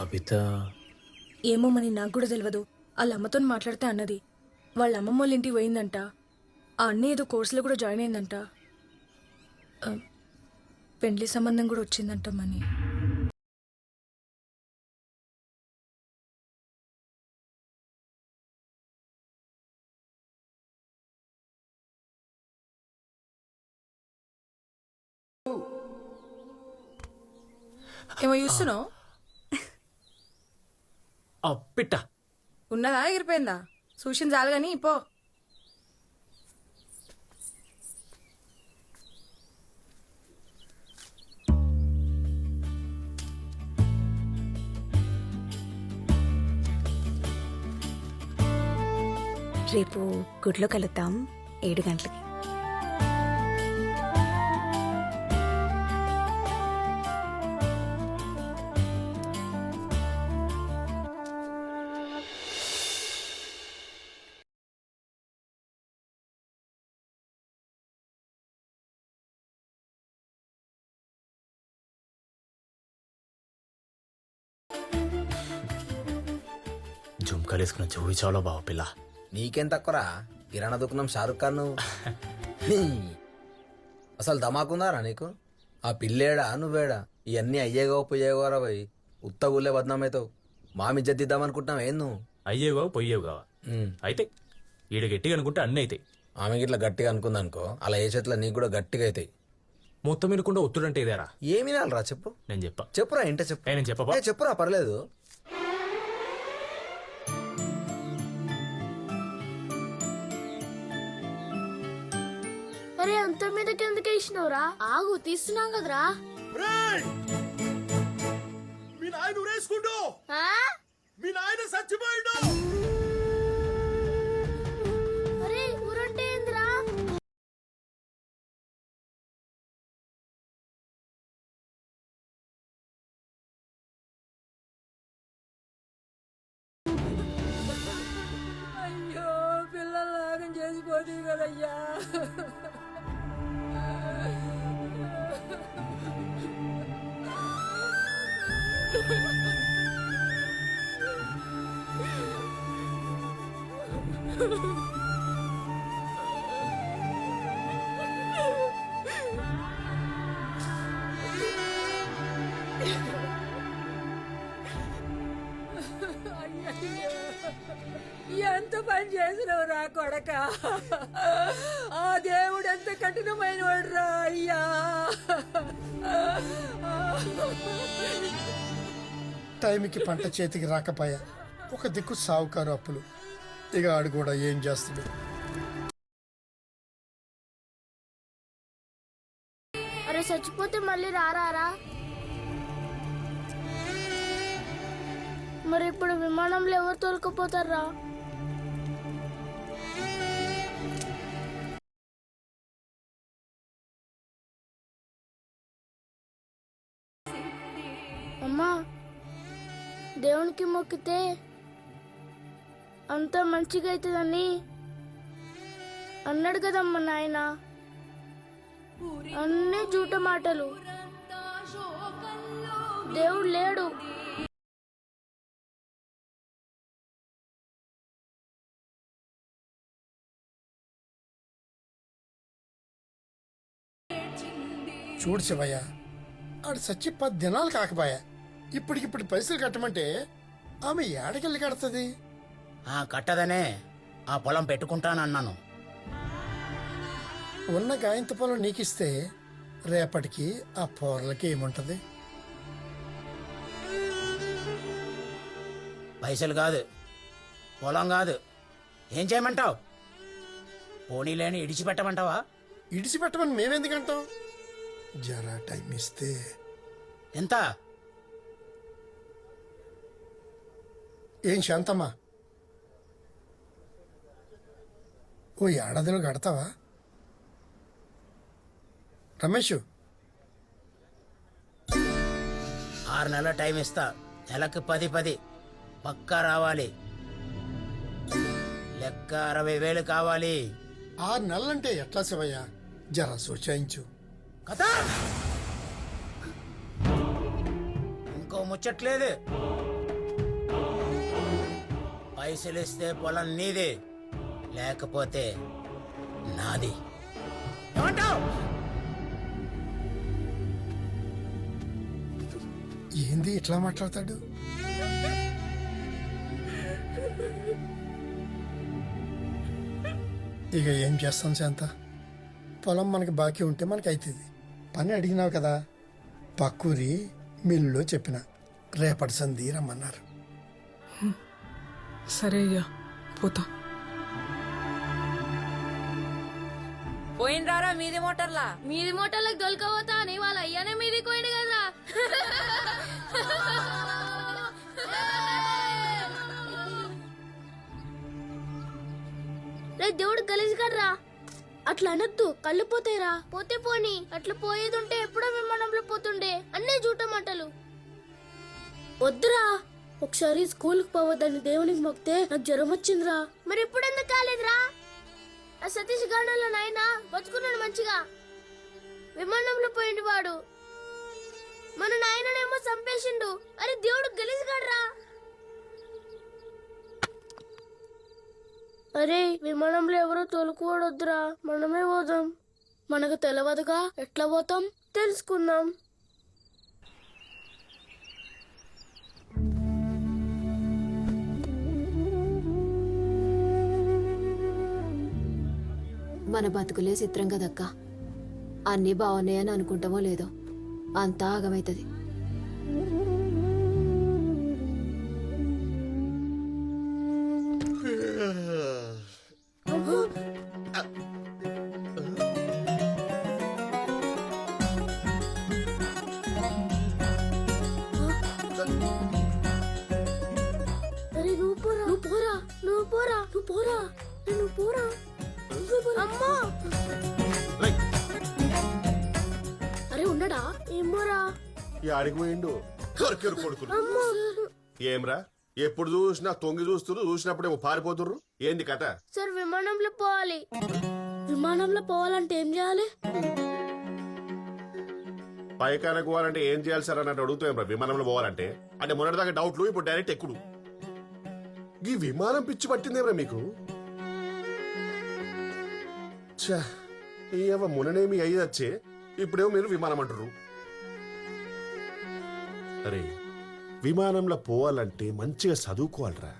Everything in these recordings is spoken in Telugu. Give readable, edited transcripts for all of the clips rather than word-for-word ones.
అబిత ఏమో మరి నాకు కూడా తెలియదు. వాళ్ళ అమ్మతో మాట్లాడితే అన్నది వాళ్ళ అమ్మమ్మ వాళ్ళ ఇంటికి పోయిందంట. ఆ అన్న ఏదో కోర్సులో కూడా జాయిన్ అయిందంట. ఆ, పెండ్లి సంబంధం కూడా వచ్చిందంట మని. ఏమో చూస్తున్నావు? పిట్ట ఉన్నదా ఎగిరిపోయిందా? చూసింది చాలు కానీ పో. రేపు గుడిలో కలుద్దాం 7 గంటలకి. జుంకాలు వేసుకున్న చెవి చాలా బావ పిల్ల. నీకేం తక్కువరా కిరాణా దుకాణం షారుఖ్ ఖాన్ అసలు ధమాకుందారా నీకు? ఆ పిల్లేడా నువ్వేడా ఇవన్నీ అయ్యేగో పోయేగోరా పోయి ఉత్తగుల్లే బద్నామైతావు. మామి జద్దిద్దామనుకుంటున్నావు ఏం నువ్వు? అయ్యేవా పొయ్యేవు అయితే ఈడ గట్టిగా అనుకుంటే అన్నీ అవుతాయి. ఆమె గిట్లా గట్టిగా అనుకుందనుకో అలా ఏ చేతిలో నీకు కూడా గట్టిగా అవుతాయి. మొత్తం వినకుండా ఒత్తుడంటే ఇదేరా? ఏమి నాలరా చెప్పు. నేను చెప్పా. చెప్పురా ఇంట చెప్పు. నేను చెప్పబా. చెప్పురా పర్లేదు. అరే అంత మీదకి ఎందుకు వేసినవురా? ఆగు తీస్తున్నాం కదరా. మీ నాయన ఊరేసుకుంటూ మీ నాయన చచ్చిపోయిండు. అరే ఊరంటే ఏందిరా? అయ్యో పిల్లలాగా చేసిపోతుంది కదయ్యా. ఎంత పని చేసినావు రా కొడక. ఆ దేవుడు ఎంత కఠినమైన వాడు రా అయ్యా. టైంకి పంట చేతికి రాకపోయా, ఒక దిక్కు సావుకారు అప్పులు. ఇక ఆడు కూడా ఏం చేస్తాడు? అరే చచ్చిపోతే మళ్ళీ రారా? మరి ఇప్పుడు విమానంలో ఎవరు తోలుకుపోతారా? అమ్మా దేవునికి మొక్కితే అంత మంచిగా అవుతుందని అన్నాడు కదమ్మా నాయన. అన్నీ జూట మాటలు. దేవుడు లేడు. చూడు శివయ్య, ఆడు చచ్చి 10 దినాలు కాకపోయా. ఇప్పటికిప్పుడు పైసలు కట్టమంటే ఆమె ఏడకెళ్ళి కడుతుంది? కట్టదనే ఆ పొలం పెట్టుకుంటానన్నాను. ఉన్న గాయంత పొలం నీకిస్తే రేపటికి ఆ పోర్లకి ఏముంటది? పైసలు కాదు, పొలం కాదు, ఏం చేయమంటావు? పోనీలేని ఇడిచిపెట్టమంటావా? ఇడిచిపెట్టమని మేమెందుకంటాం? జరా టైం ఇస్తే. ఎంత? ఏం శాంతమ్మా, ఓ ఏడాదిలో కడతావా? రమేష్ 6 నెలల టైం ఇస్తా. నెలకు 10 పక్కా రావాలి. లెక్క 60,000 కావాలి. 6 నెలలంటే ఎట్లా శివయ్య? జరా సూచాయించు. కథ ఇంకో ముచ్చట్లేదు. పైసలు ఇస్తే పొలం నీది, లేకపోతే నాది. ఏమంటావ్? ఏంది ఇట్లా మాట్లాడతాడు? ఇక ఏం చేస్తాం శాంత, పొలం మనకి బాకీ ఉంటే మనకి అవుతుంది. పని అడిగినావు కదా, పక్కూరి మిల్లులో చెప్పిన రేపటి సంధి రమ్మన్నారు. సరే అయ్యా, పోతా. పోయిండ్రారా మీది మోటార్లా? మీది మోటార్లకు దొలకపోతా అని వాళ్ళ అయ్యానే మీది పోయిండు కదా. రే దేవుడు గలీజ్ కర్రా, అట్లా అనొద్దు, కళ్ళు పోతాయిరా. పోతే పోని, అట్లా పోయేదుంటే ఎప్పుడో విమానంలో పోతుండే. అన్నీ జూట మాటలు వద్దురా. ఒకసారి స్కూల్కి పోవద్దని దేవునికి మొక్కితే నాకు జ్వరం వచ్చిందిరా. మరి ఇప్పుడు ఎందుకు కాలేదురా? ఆ సతీష్ గార్డెన్లో నాయన బతుకున్నాడు మంచిగా, విమానంలో పోయిండు వాడు. మన నాయననేమో చంపేసిండు. అరే దేవుడు గలీజ్ గాడ్రా. అరే విమానంలో ఎవరో తోలుకోవడొద్దురా, మనమే పోదాం. మనకు తెలియదుగా, ఎట్లా పోతాం తెలుసుకుందాం. మన బతుకులే చిత్రం కదక్క. అన్నీ బాగున్నాయని అనుకుంటామో లేదో అంతా ఆగమైతుంది. అరే నువ్వు పోరా, నువ్వు పోరా, నువ్వు పోరా, నువ్వు పోరా, నువ్వు పోరా. అమ్మా అరే ఉన్నాడా? ఏం పోరా? ఆడికి పోయిండు కొరకెరు కొడుకులు. ఏమ్రా ఎప్పుడు చూసినా తొంగి చూస్తున్నారు, చూసినప్పుడేమో పారిపోతుర్రు. ఏంది కథ? సార్ విమానంలో పోవాలి. విమానంలో పోవాలంటే ఏం చేయాలి? పైకానకు పోవాలంటే ఏం చేయాలి సార్ అన్నట్టు అడుగుతాం. విమానంలో పోవాలంటే అంటే మొన్నటిదాకా డౌట్లు, ఇప్పుడు డైరెక్ట్ ఎక్కుడు. ఈ విమానం పిచ్చి పట్టిందేమ్రా మీకు? మొన్ననేమి అయ్యి వచ్చే, ఇప్పుడేమో మీరు విమానం అంటారు. అరే విమానంలో పోవాలంటే మంచిగా చదువుకోవాలరా.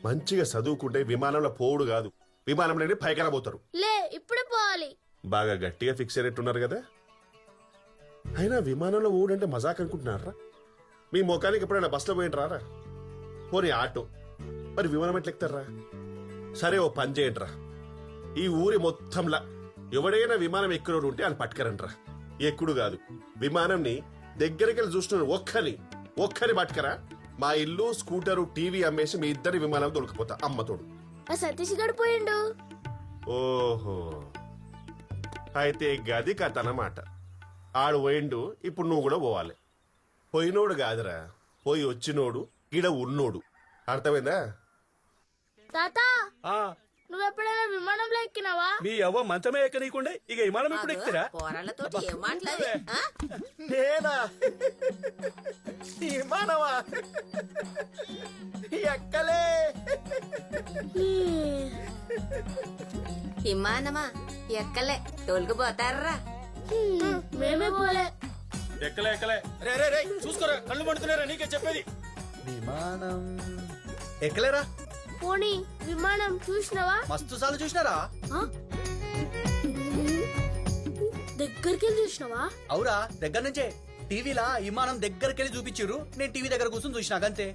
మంచిగా చదువుకుంటే విమానంలో పోవుడు కాదు, విమానంలోనే పైకన పోతారు. లే ఇప్పుడే పోవాలి. బాగా గట్టిగా ఫిక్స్ అయినట్టున్నారు కదా. అయినా విమానంలో పోవుడంటే మజాక్ అనుకుంటున్నారా? మీ ముఖానికి ఎప్పుడైనా బస్సులో పోయింటారా? పోనీ ఆటో, మరి విమానం ఎట్లా ఎక్కుతారా? సరే ఓ పని చేయండిరా, ఈ ఊరి మొత్తంలా ఎవడైనా విమానం ఎక్కినోడు ఉంటే అని పట్టుకరంట్రా. ఎక్కుడు కాదు, విమానంని దగ్గరికి వెళ్ళి చూస్తున్న ఒక్కని పట్టుకరా. మా ఇల్లు, స్కూటరు, టీవీ అమ్మేసి మీ ఇద్దరి విమానం దొరికిపోతా అమ్మతోడు. ఆ సతీష్ గడు పోయిండు. ఓహో, అయితే గది కథ అన్నమాట. ఆడు పోయిండు, ఇప్పుడు నువ్వు కూడా పోవాలి. పోయినోడు కాదురా, పోయి వచ్చినోడు, ఈడ ఉన్నోడు. అర్థమైందా? తాత నువ్వెప్పుడైనా విమానంలో ఎక్కినావా? మీ అవ్వ మంచమే ఎక్కనీకుండే, ఇక విమానం ఎప్పుడు ఎక్కుతారా? పోరాళ్ళతోటి ఏం మాట్లాడి నేనా విమానమా? ఎక్కలే. విమానమా ఎక్కలే, తోలుకుపోతారా? మేమే పోలే. ఎక్కలే ఎక్కలే. రే రే రే చూసుకోరా, కళ్ళు పడుతున్నారా? నీకే చెప్పేది. విమానం ఎక్కలేరా? పోనీ విమానం చూసినావా? మస్తు సార్లు చూసినారా? దగ్గరికి వెళ్ళి చూసినావా? అవురా, దగ్గర నుంచే టీవీలా విమానం దగ్గరికి వెళ్ళి చూపించారు. నేను టీవీ దగ్గర కూర్చొని చూసినా అంతే.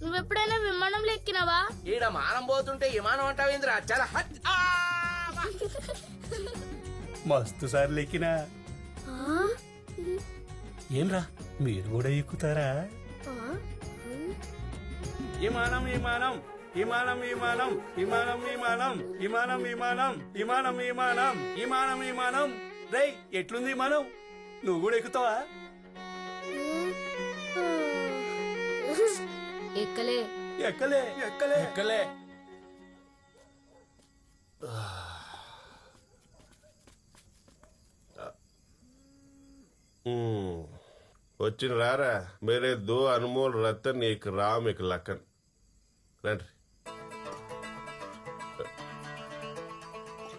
నువ్వెప్పుడైనా విమానంలో ఎక్కినావా? ఈడ మానం పోతుంటే విమానం అంటావేంద్రా? చాలా మస్తు సార్లు ఎక్కినా. ఏంరా మీరు కూడా ఎక్కుతారా? విమానం విమానం విమానం విమానం విమానం విమానం విమానం విమానం విమానం విమానం విమానం విమానం. రేయ్ ఎట్లుంది విమానం? నువ్వు కూడా ఎక్కుతావా? ఎక్కలే ఎక్కలే ఎక్కలే ఎక్కలే. వచ్చిన రారా మేరే దో అనుమోల్ రతన్ నీకు రామ్ ఇక లక్కన్ రండి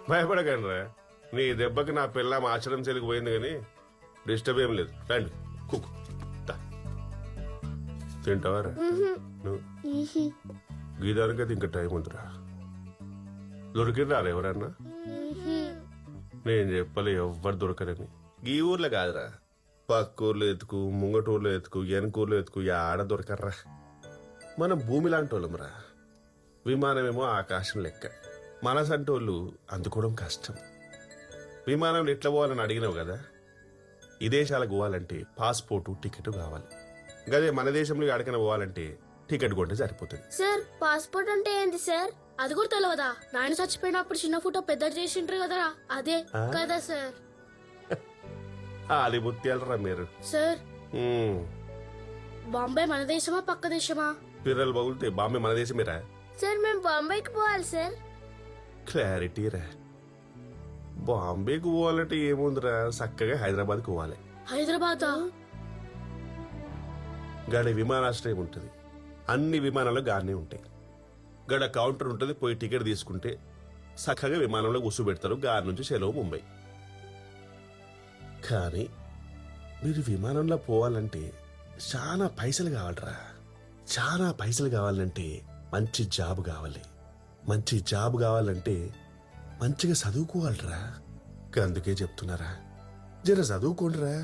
భయపడకండి రా నీ దెబ్బకి నా పిల్ల ఆచరణ చెలికి పోయింది కానీ డిస్టర్బ్ ఏం లేదు రండి కుక్ తింటావారా నువ్వు గీదానికైతే ఇంకా టైం ఉందిరా దొరికిండ్రా ఎవరన్నా నేను చెప్పలే ఎవ్వరు దొరకరని ఈ ఊర్లో కాదురా పక్క ఊర్లో ఎత్తుకు ముంగటూర్లో ఎత్తుకు వెనకూర్లో ఎత్తుకు ఆడ దొరకర్రా మనం భూమి లాంటి వాళ్ళంరా విమానమేమో ఆకాశం లెక్క మనసంటోళ్ళు అందుకోవడం కష్టం విమానంలో ఎట్లా పోవాలని అడిగినావు కదా విదేశాలకు పోవాలంటే పాస్పోర్టు టికెట్ కావాలి గదే మన దేశంలో ఎక్కడికైనా పోవాలంటే టికెట్ కొంటే సరిపోతుంది సార్ పాస్పోర్ట్ అంటే ఏంటి సార్ అది కూడా తెలియదా నాయన చచ్చిపోయినప్పుడు చిన్న ఫోటో పెద్ద చేసింటారు కదా అదే కదా సార్ అది బుత్తియాలరా మీరు సార్ బాంబే మన దేశమా పక్క దేశమా పిర్రలు బగులితే బాంబే మన దేశమేరా సార్ మేము బాంబేకి పోవాలి సార్ క్లారిటీ రా బాంబేకి పోవాలంటే ఏముందిరా చక్కగా హైదరాబాద్కి పోవాలి హైదరాబాద్ గడ విమానాశ్రయం ఉంటుంది అన్ని విమానాలు గానే ఉంటాయి గడ కౌంటర్ ఉంటుంది పోయి టికెట్ తీసుకుంటే చక్కగా విమానంలో కూర్చోబెడతారు గారి నుంచి సెలవు ముంబై కానీ మీరు విమానంలో పోవాలంటే చాలా పైసలు కావాలరా చాలా పైసలు కావాలంటే మంచి జాబ్ కావాలి మంచి జాబ్ కావాలంటే మంచిగా చదువుకోవాలరా అందుకే చెప్తున్నారా జర చదువుకోండిరా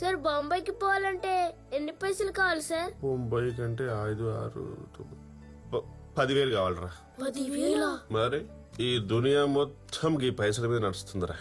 సార్ బాంబేకి పోవాలంటే ఎన్ని పైసలు కావాలి సార్ ముంబై కంటే 5, 6, 10,000 కావాలరా 10,000 మరి ఈ దునియా మొత్తం ఈ పైసల మీద నడుస్తుందిరా